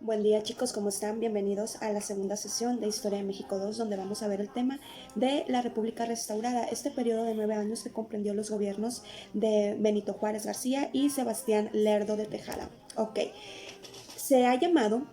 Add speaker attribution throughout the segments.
Speaker 1: Buen día chicos, ¿cómo están? Bienvenidos a la segunda sesión de Historia de México 2, donde vamos a ver el tema de la República Restaurada, este periodo de 9 años que comprendió los gobiernos de Benito Juárez García y Sebastián Lerdo de Tejada. Ok, se ha llamado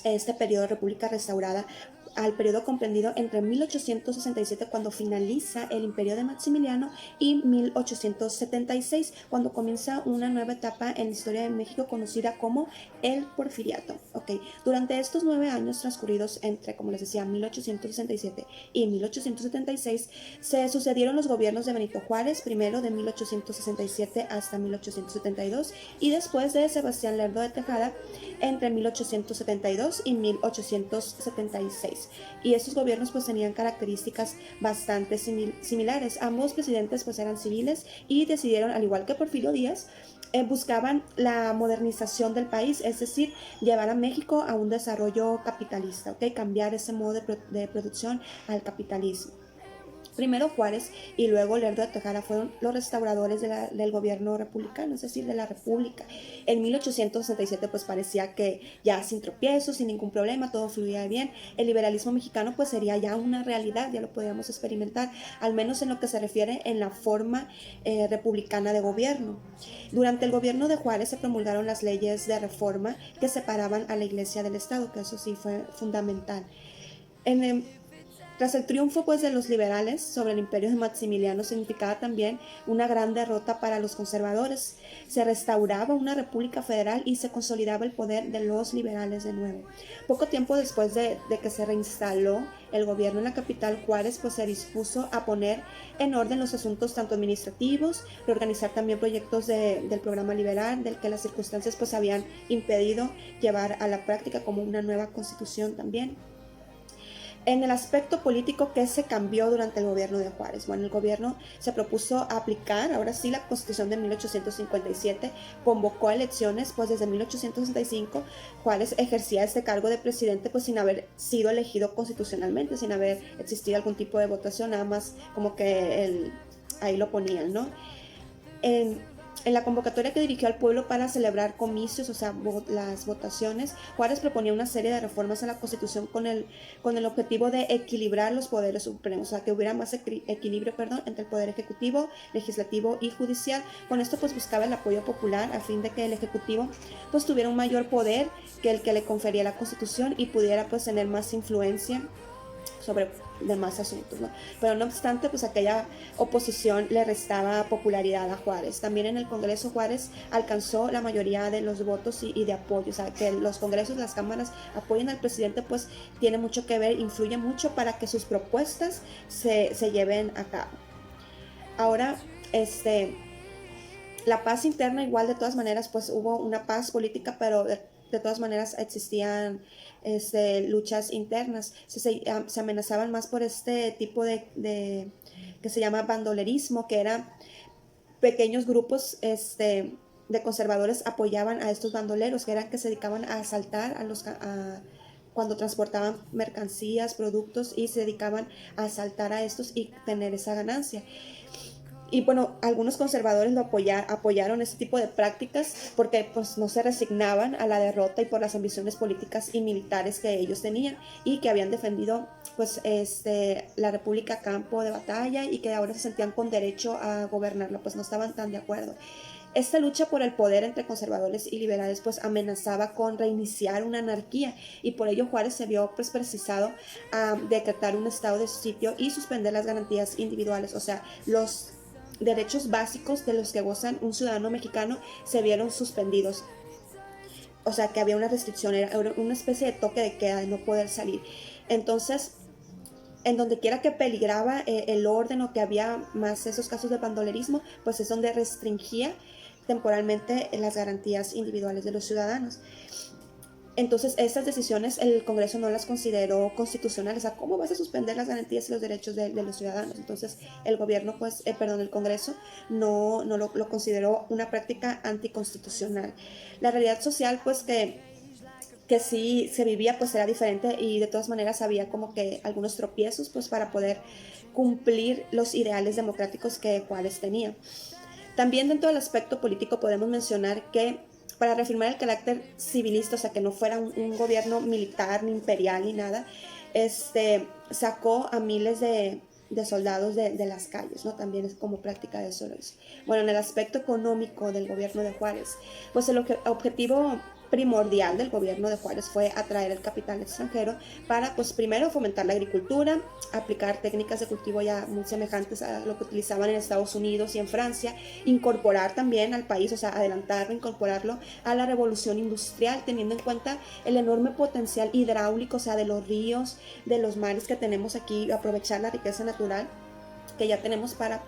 Speaker 1: este periodo de República Restaurada al periodo comprendido entre 1867, cuando finaliza el imperio de Maximiliano, y 1876, cuando comienza una nueva etapa en la historia de México conocida como el Porfiriato. Okay. Durante estos 9 años transcurridos entre, como les decía, 1867 y 1876, se sucedieron los gobiernos de Benito Juárez, primero de 1867 hasta 1872, y después de Sebastián Lerdo de Tejada entre 1872 y 1876. Y estos gobiernos pues tenían características bastante similares. Ambos presidentes pues eran civiles y decidieron, al igual que Porfirio Díaz, buscaban la modernización del país, es decir, llevar a México a un desarrollo capitalista, ¿okay? Cambiar ese modo de producción al capitalismo. Primero Juárez y luego Lerdo de Tejada fueron los restauradores del gobierno republicano, es decir, de la república. En 1867 pues parecía que ya sin tropiezos, sin ningún problema, todo fluía bien. El liberalismo mexicano pues sería ya una realidad, ya lo podíamos experimentar, al menos en lo que se refiere en la forma republicana de gobierno. Durante el gobierno de Juárez se promulgaron las leyes de reforma que separaban a la iglesia del Estado, que eso sí fue fundamental. En el, Tras el triunfo pues, de los liberales sobre el imperio de Maximiliano, significaba también una gran derrota para los conservadores. Se restauraba una república federal y se consolidaba el poder de los liberales de nuevo. Poco tiempo después de que se reinstaló el gobierno en la capital, Juárez pues, se dispuso a poner en orden los asuntos tanto administrativos, reorganizar también proyectos del programa liberal, del que las circunstancias pues, habían impedido llevar a la práctica, como una nueva constitución también. En el aspecto político, ¿qué se cambió durante el gobierno de Juárez? Bueno, el gobierno se propuso aplicar, ahora sí, la Constitución de 1857, convocó a elecciones, pues desde 1865 Juárez ejercía este cargo de presidente pues sin haber sido elegido constitucionalmente, sin haber existido algún tipo de votación, nada más como que ahí lo ponían, ¿no? En, en la convocatoria que dirigió al pueblo para celebrar comicios, o sea, las votaciones, Juárez proponía una serie de reformas a la Constitución con el objetivo de equilibrar los poderes supremos, o sea, que hubiera más equilibrio, entre el poder ejecutivo, legislativo y judicial. Con esto pues buscaba el apoyo popular a fin de que el ejecutivo pues tuviera un mayor poder que el que le confería la Constitución y pudiera pues tener más influencia sobre demás asuntos, ¿no? Pero no obstante, pues aquella oposición le restaba popularidad a Juárez. También en el Congreso Juárez alcanzó la mayoría de los votos y de apoyo, o sea, que los congresos, las cámaras apoyen al presidente, pues tiene mucho que ver, influye mucho para que sus propuestas se lleven a cabo. Ahora, la paz interna, igual de todas maneras, pues hubo una paz política, pero de todas maneras existían luchas internas. Se amenazaban más por este tipo que se llama bandolerismo, que eran pequeños grupos de conservadores apoyaban a estos bandoleros, que eran que se dedicaban a asaltar cuando transportaban mercancías, productos, y se dedicaban a asaltar a estos y tener esa ganancia. Y bueno, algunos conservadores apoyaron este tipo de prácticas porque pues no se resignaban a la derrota y por las ambiciones políticas y militares que ellos tenían y que habían defendido pues la república a campo de batalla y que ahora se sentían con derecho a gobernarla, pues no estaban tan de acuerdo. Esta lucha por el poder entre conservadores y liberales pues amenazaba con reiniciar una anarquía, y por ello Juárez se vio pues precisado a decretar un estado de sitio y suspender las garantías individuales, o sea, los derechos básicos de los que gozan un ciudadano mexicano se vieron suspendidos. O sea, que había una restricción, era una especie de toque de queda, de no poder salir. Entonces, en donde quiera que peligraba el orden o que había más esos casos de bandolerismo, pues es donde restringía temporalmente las garantías individuales de los ciudadanos. Entonces, estas decisiones el Congreso no las consideró constitucionales. O sea, ¿cómo vas a suspender las garantías y los derechos de los ciudadanos? Entonces, el gobierno, el Congreso no lo consideró una práctica anticonstitucional. La realidad social, pues, que sí se vivía, pues era diferente, y de todas maneras había como que algunos tropiezos, pues, para poder cumplir los ideales democráticos que Juárez tenía. También dentro del aspecto político podemos mencionar que para reafirmar el carácter civilista, o sea, que no fuera un gobierno militar, ni imperial, ni nada, sacó a miles de soldados de las calles, ¿no? También es como práctica de eso. Bueno, en el aspecto económico del gobierno de Juárez, pues el objetivo primordial del gobierno de Juárez fue atraer el capital extranjero para, pues primero, fomentar la agricultura, aplicar técnicas de cultivo ya muy semejantes a lo que utilizaban en Estados Unidos y en Francia, incorporar también al país, o sea, adelantarlo, incorporarlo a la revolución industrial, teniendo en cuenta el enorme potencial hidráulico, o sea, de los ríos, de los mares que tenemos aquí, aprovechar la riqueza natural que ya tenemos para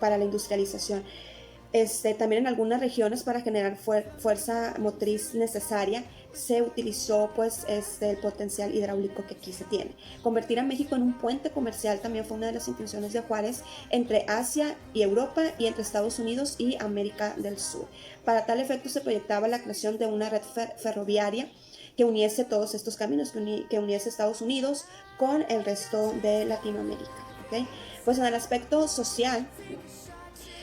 Speaker 1: la industrialización. También en algunas regiones para generar fuerza motriz necesaria se utilizó pues el potencial hidráulico que aquí se tiene. Convertir a México en un puente comercial también fue una de las intenciones de Juárez entre Asia y Europa y entre Estados Unidos y América del Sur. Para tal efecto se proyectaba la creación de una red ferroviaria que uniese todos estos caminos, que uniese Estados Unidos con el resto de Latinoamérica. ¿Okay? Pues en el aspecto social,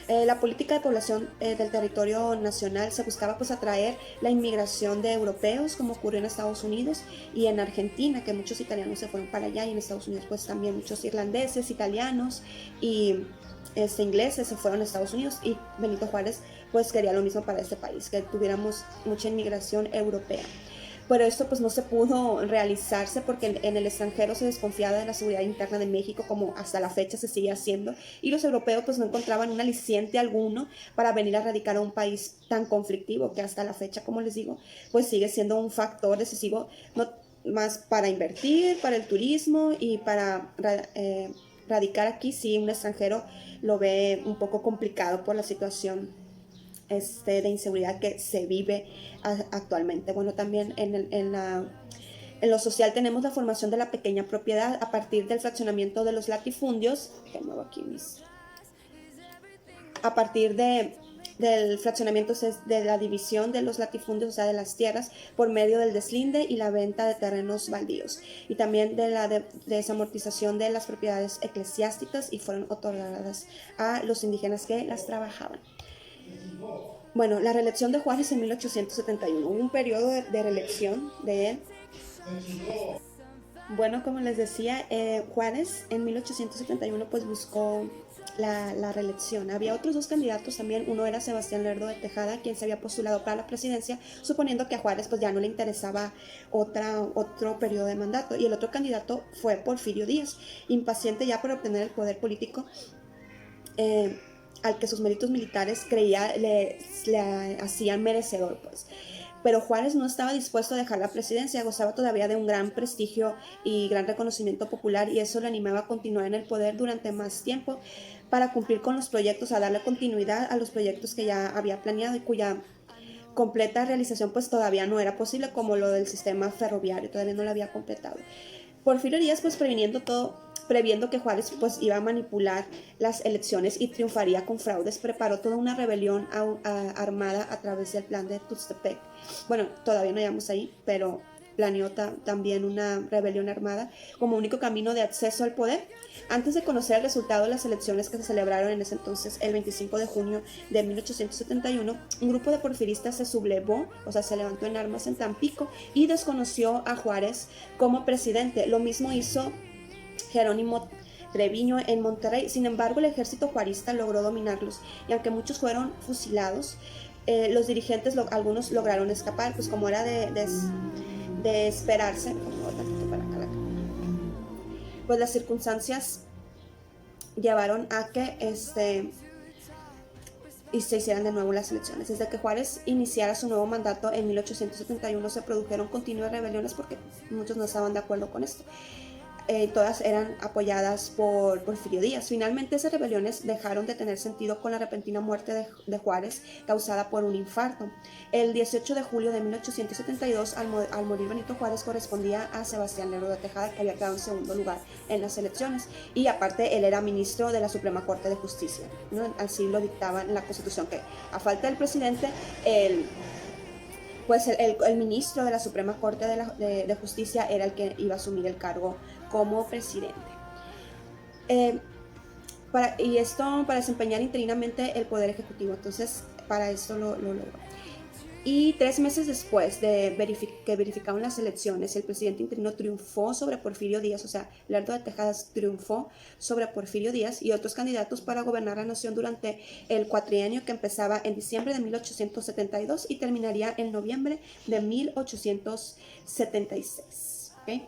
Speaker 1: la política de población del territorio nacional se buscaba pues atraer la inmigración de europeos, como ocurrió en Estados Unidos y en Argentina, que muchos italianos se fueron para allá, y en Estados Unidos pues también muchos irlandeses, italianos y ingleses se fueron a Estados Unidos, y Benito Juárez pues quería lo mismo para este país, que tuviéramos mucha inmigración europea. Pero esto pues no se pudo realizarse porque en el extranjero se desconfiaba de la seguridad interna de México, como hasta la fecha se sigue haciendo, y los europeos pues no encontraban un aliciente alguno para venir a radicar a un país tan conflictivo, que hasta la fecha, como les digo, pues sigue siendo un factor decisivo, no más para invertir, para el turismo y para radicar aquí. Sí, un extranjero lo ve un poco complicado por la situación de inseguridad que se vive actualmente. Bueno, también en lo social tenemos la formación de la pequeña propiedad a partir del fraccionamiento de los latifundios. A partir del fraccionamiento de la división de los latifundios, o sea, de las tierras, por medio del deslinde y la venta de terrenos baldíos, y también de la desamortización de las propiedades eclesiásticas, y fueron otorgadas a los indígenas que las trabajaban. Bueno, la reelección de Juárez en 1871, hubo un periodo de reelección de él. Bueno, como les decía, Juárez en 1871 pues buscó la reelección. Había otros dos candidatos también. Uno era Sebastián Lerdo de Tejada, quien se había postulado para la presidencia, suponiendo que a Juárez pues ya no le interesaba otro periodo de mandato. Y el otro candidato fue Porfirio Díaz, impaciente ya por obtener el poder político, al que sus méritos militares creía le hacían merecedor, pues. Pero Juárez no estaba dispuesto a dejar la presidencia, gozaba todavía de un gran prestigio y gran reconocimiento popular, y eso le animaba a continuar en el poder durante más tiempo para cumplir con los proyectos, a darle continuidad a los proyectos que ya había planeado y cuya completa realización pues todavía no era posible, como lo del sistema ferroviario, todavía no lo había completado. Porfirio Díaz pues previendo que Juárez pues iba a manipular las elecciones y triunfaría con fraudes, preparó toda una rebelión armada a través del plan de Tuxtepec. Bueno, todavía no llegamos ahí, pero planeó también una rebelión armada como único camino de acceso al poder. Antes de conocer el resultado de las elecciones que se celebraron en ese entonces, el 25 de junio de 1871, un grupo de porfiristas se sublevó, o sea, se levantó en armas en Tampico y desconoció a Juárez como presidente. Lo mismo hizo Jerónimo Treviño en Monterrey. Sin embargo, el ejército juarista logró dominarlos, y aunque muchos fueron fusilados, los dirigentes, algunos lograron escapar, pues como era de esperarse. Pues las circunstancias llevaron a que y se hicieran de nuevo las elecciones. Desde que Juárez iniciara su nuevo mandato en 1871 se produjeron continuas rebeliones porque muchos no estaban de acuerdo con esto. Todas eran apoyadas por Porfirio Díaz. Finalmente esas rebeliones dejaron de tener sentido con la repentina muerte de Juárez, causada por un infarto. El 18 de julio de 1872, al morir Benito Juárez, correspondía a Sebastián Lerdo de Tejada, que había quedado en segundo lugar en las elecciones, y aparte él era ministro de la Suprema Corte de Justicia, ¿no? Así lo dictaba en la Constitución, que a falta del presidente, el ministro de la Suprema Corte de Justicia era el que iba a asumir el cargo como presidente. Y esto para desempeñar interinamente el poder ejecutivo. Entonces, para esto lo logró. Y 3 meses después de que verificaron las elecciones, el presidente interino triunfó sobre Porfirio Díaz, o sea, Lerdo de Tejada triunfó sobre Porfirio Díaz y otros candidatos para gobernar la nación durante el cuatrienio que empezaba en diciembre de 1872 y terminaría en noviembre de 1876. ¿Okay?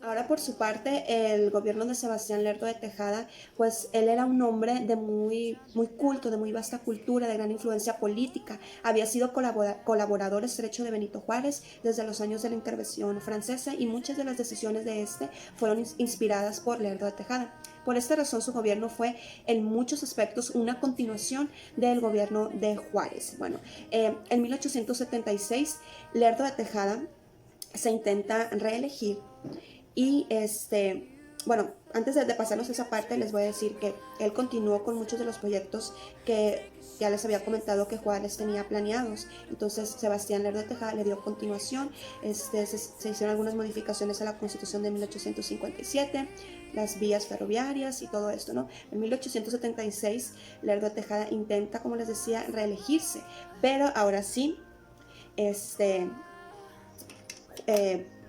Speaker 1: Ahora, por su parte, el gobierno de Sebastián Lerdo de Tejada, pues él era un hombre de muy culto, de muy vasta cultura, de gran influencia política. Había sido colaborador estrecho de Benito Juárez desde los años de la intervención francesa y muchas de las decisiones de este fueron inspiradas por Lerdo de Tejada. Por esta razón, su gobierno fue en muchos aspectos una continuación del gobierno de Juárez. Bueno, en 1876, Lerdo de Tejada se intenta reelegir y bueno, antes de pasarnos a esa parte, les voy a decir que él continuó con muchos de los proyectos que ya les había comentado que Juárez tenía planeados. Entonces, Sebastián Lerdo de Tejada le dio continuación. Se hicieron algunas modificaciones a la Constitución de 1857, las vías ferroviarias y todo esto, ¿no? En 1876, Lerdo de Tejada intenta, como les decía, reelegirse, pero ahora sí,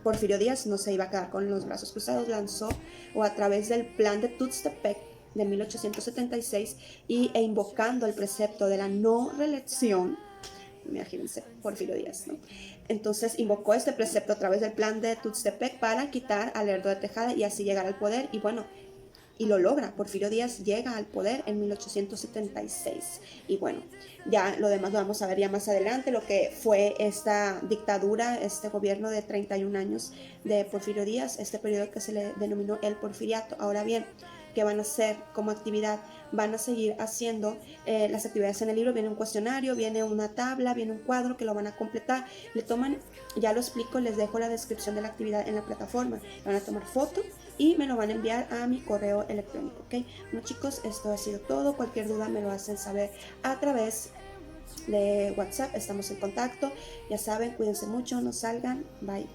Speaker 1: Porfirio Díaz no se iba a quedar con los brazos cruzados, lanzó o a través del plan de Tuxtepec de 1876 e invocando el precepto de la no reelección, imagínense, Porfirio Díaz, ¿no? Entonces invocó este precepto a través del plan de Tuxtepec para quitar a Lerdo de Tejada y así llegar al poder y bueno, y lo logra. Porfirio Díaz llega al poder en 1876 y bueno, ya lo demás lo vamos a ver ya más adelante, lo que fue esta dictadura, este gobierno de 31 años de Porfirio Díaz, este periodo que se le denominó el Porfiriato. Ahora bien, ¿qué van a hacer como actividad? Van a seguir haciendo las actividades en el libro. Viene un cuestionario, viene una tabla, viene un cuadro que lo van a completar. Le toman, ya lo explico, les dejo la descripción de la actividad en la plataforma. Le van a tomar foto y me lo van a enviar a mi correo electrónico, ¿ok? Bueno, chicos, esto ha sido todo. Cualquier duda me lo hacen saber a través de WhatsApp. Estamos en contacto. Ya saben, cuídense mucho, no salgan. Bye.